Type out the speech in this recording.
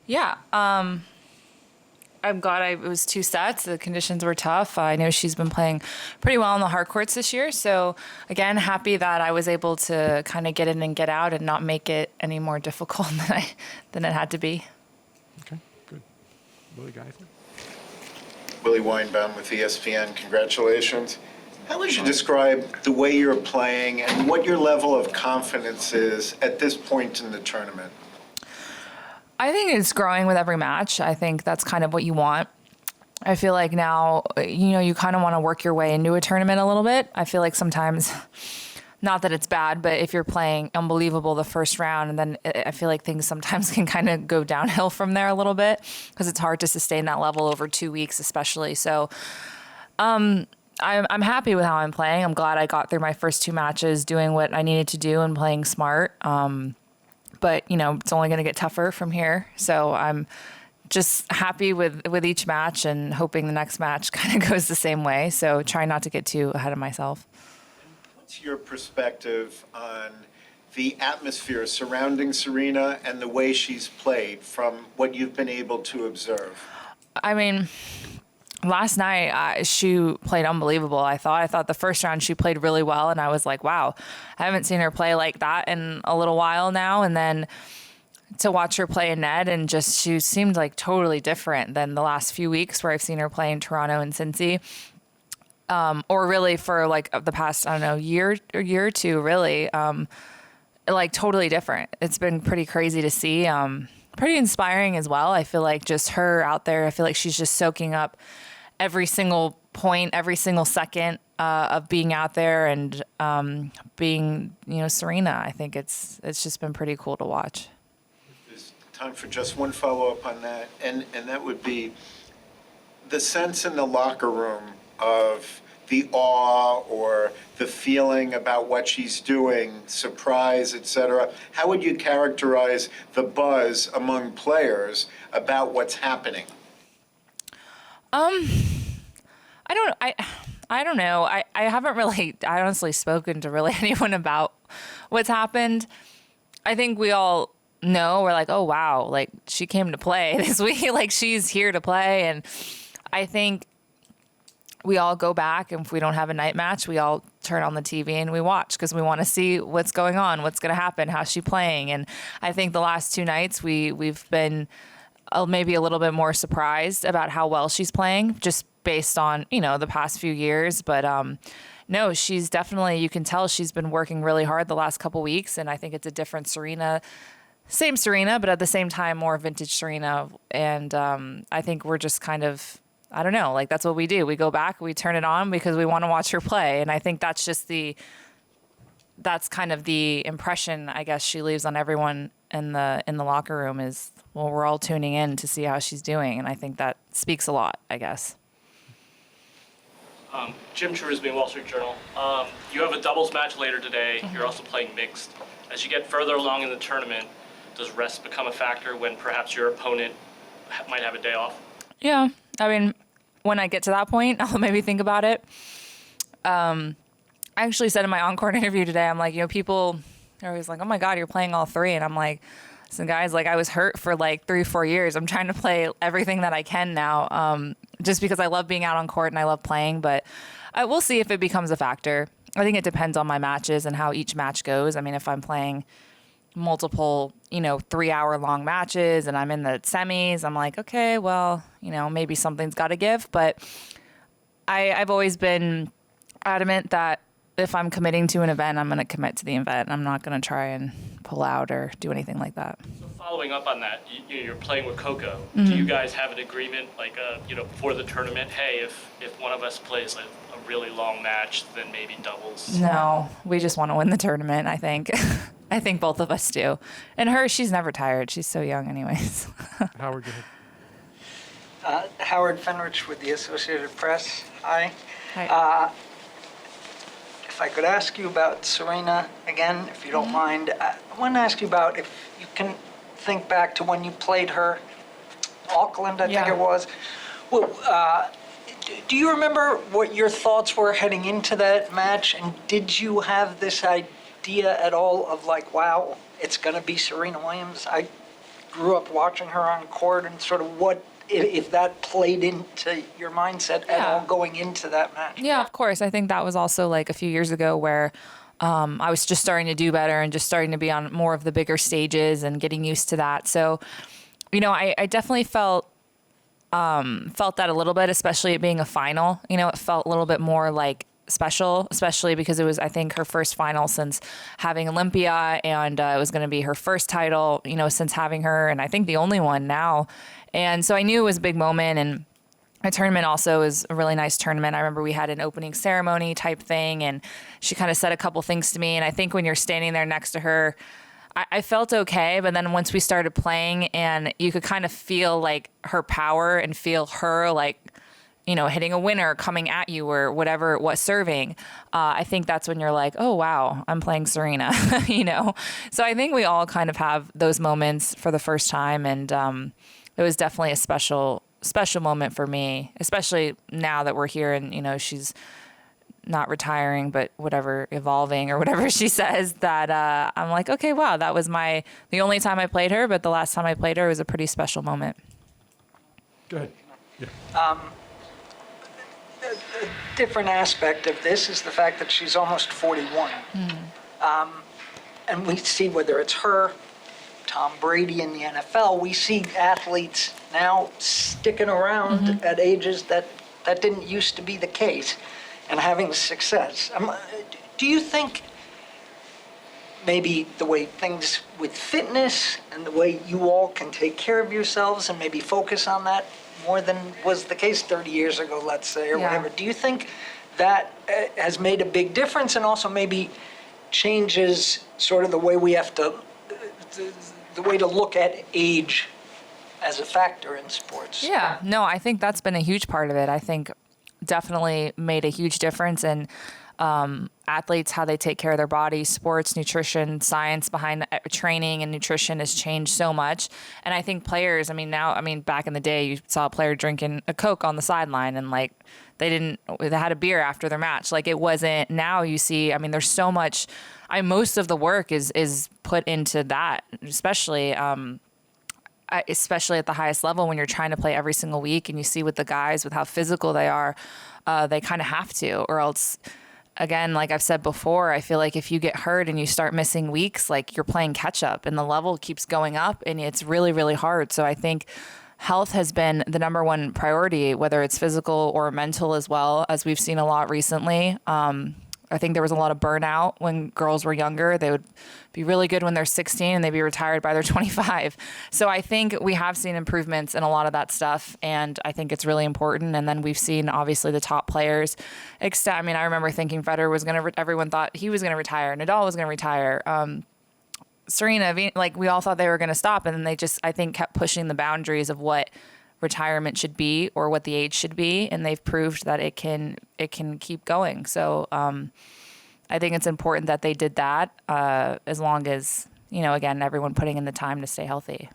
Yeah. I'm glad it was 2 sets. The conditions were tough. I know she's been playing pretty well on the hard courts this year. So, again, happy that I was able to kind of get in and get out and not make it any more difficult than it had to be. Okay, good. Billie Geithner. Billie Weinbaum with ESPN. Congratulations. How would you describe the way you're playing and what your level of confidence is at this point in the tournament? I think it's growing with every match. I think that's kind of what you want. I feel like now, you kind of want to work your way into a tournament a little bit. I feel like sometimes, not that it's bad, but if you're playing unbelievable the first round, and then I feel like things sometimes can kind of go downhill from there a little bit because it's hard to sustain that level over 2 weeks, especially. So I'm happy with how I'm playing. I'm glad I got through my first 2 matches doing what I needed to do and playing smart. But, it's only going to get tougher from here. So I'm just happy with each match and hoping the next match kind of goes the same way. So try not to get too ahead of myself. What's your perspective on the atmosphere surrounding Serena and the way she's played from what you've been able to observe? I mean, last night, she played unbelievable, I thought. I thought the first round she played really well, and I was like, wow, I haven't seen her play like that in a little while now. And then to watch her play in net, and just she seemed like totally different than the last few weeks where I've seen her play in Toronto and Cincy. Or really for like the past, I don't know, year or two, really, like totally different. It's been pretty crazy to see. Pretty inspiring as well. I feel like just her out there, I feel like she's just soaking up every single point, every single second of being out there and being, Serena. I think it's just been pretty cool to watch. There's time for just one follow-up on that, and that would be the sense in the locker room of the awe or the feeling about what she's doing, surprise, etc. How would you characterize the buzz among players about what's happening? I don't know. I haven't really, I honestly spoken to really anyone about what's happened. I think we all know, we're like, oh wow, like she came to play this week, like she's here to play. And I think we all go back, and if we don't have a night match, we all turn on the TV and we watch because we want to see what's going on, what's going to happen, how's she playing. And I think the last 2 nights we've been maybe a little bit more surprised about how well she's playing, just based on, the past few years. But no, she's definitely, you can tell she's been working really hard the last couple weeks, and I think it's a different Serena. Same Serena, but at the same time, more vintage Serena. And I think we're just kind of, I don't know, like that's what we do. We go back, we turn it on because we want to watch her play. And I think that's just that's kind of the impression, I guess, she leaves on everyone in the locker room is, well, we're all tuning in to see how she's doing. And I think that speaks a lot, I guess. Jim Truisby, Wall Street Journal. You have a doubles match later today. You're also playing mixed. As you get further along in the tournament, does rest become a factor when perhaps your opponent might have a day off? Yeah. I mean, when I get to that point, I'll maybe think about it. I actually said in my encore interview today, I'm like, people are always like, oh my God, you're playing all 3. And I'm like, listen, guys, like I was hurt for like 3-4 years. I'm trying to play everything that I can now, just because I love being out on court and I love playing. But we'll see if it becomes a factor. I think it depends on my matches and how each match goes. I mean, if I'm playing multiple, 3-hour-long matches and I'm in the semis, I'm like, okay, well, maybe something's got to give. But I've always been adamant that if I'm committing to an event, I'm going to commit to the event. I'm not going to try and pull out or do anything like that. So following up on that, you're playing with Coco. Mm-hmm. Do you guys have an agreement, like, before the tournament, hey, if one of us plays a really long match, then maybe doubles? No, we just want to win the tournament, I think. I think both of us do. And she's never tired. She's so young anyways. Howard, go ahead. Howard Fenrich with the Associated Press. Hi. Hi. If I could ask you about Serena again, if you don't mind. I want to ask you about if you can think back to when you played her, Auckland, I think it was. Well, do you remember what your thoughts were heading into that match? And did you have this idea at all of like, wow, it's going to be Serena Williams? grew up watching her on court, and sort of what, if that played into your mindset at all going into that match? Yeah, of course. I think that was also like a few years ago where I was just starting to do better and just starting to be on more of the bigger stages and getting used to that. So, I definitely felt that a little bit, especially it being a final. It felt a little bit more like special, especially because it was, I think, her first final since having Olympia, and it was going to be her first title, since having her, and I think the only one now. And so I knew it was a big moment, and my tournament also is a really nice tournament. I remember we had an opening ceremony type thing, and she kind of said a couple things to me. And I think when you're standing there next to her, I felt okay. But then once we started playing, and you could kind of feel like her power and feel her like, hitting a winner, coming at you, or whatever it was, serving. I think that's when you're like, oh, wow, I'm playing Serena, So I think we all kind of have those moments for the first time. And it was definitely a special moment for me, especially now that we're here and, she's not retiring, but whatever, evolving or whatever she says, that I'm like, okay, wow, that was the only time I played her, but the last time I played her was a pretty special moment. Go ahead. Yeah. A different aspect of this is the fact that she's almost 41. And we see, whether it's her, Tom Brady in the NFL, we see athletes now sticking around at ages that didn't used to be the case and having success. Do you think maybe the way things with fitness and the way you all can take care of yourselves and maybe focus on that more than was the case 30 years ago, let's say, or whatever, do you think that has made a big difference, and also maybe changes sort of the way we have to, the way to look at age as a factor in sports? Yeah, no, I think that's been a huge part of it. I think definitely made a huge difference in athletes, how they take care of their bodies, sports, nutrition, science behind training and nutrition has changed so much. And I think players, back in the day, you saw a player drinking a Coke on the sideline and like they had a beer after their match. Like it wasn't, now you see, there's so much, most of the work is put into that, especially at the highest level when you're trying to play every single week and you see with the guys, with how physical they are, they kind of have to, or else, again, like I've said before, I feel like if you get hurt and you start missing weeks, like you're playing catch up and the level keeps going up and it's really, really hard. So I think health has been the number one priority, whether it's physical or mental, as well, as we've seen a lot recently. I think there was a lot of burnout when girls were younger. They would be really good when they're 16 and they'd be retired by their 25. So I think we have seen improvements in a lot of that stuff, and I think it's really important. And then we've seen, obviously, the top players. I remember thinking Federer was going to, everyone thought he was going to retire, Nadal was going to retire. Serena, we all thought they were going to stop, and then they just, I think, kept pushing the boundaries of what retirement should be or what the age should be, and they've proved that it can keep going. So I think it's important that they did that, as long as, again, everyone putting in the time to stay healthy.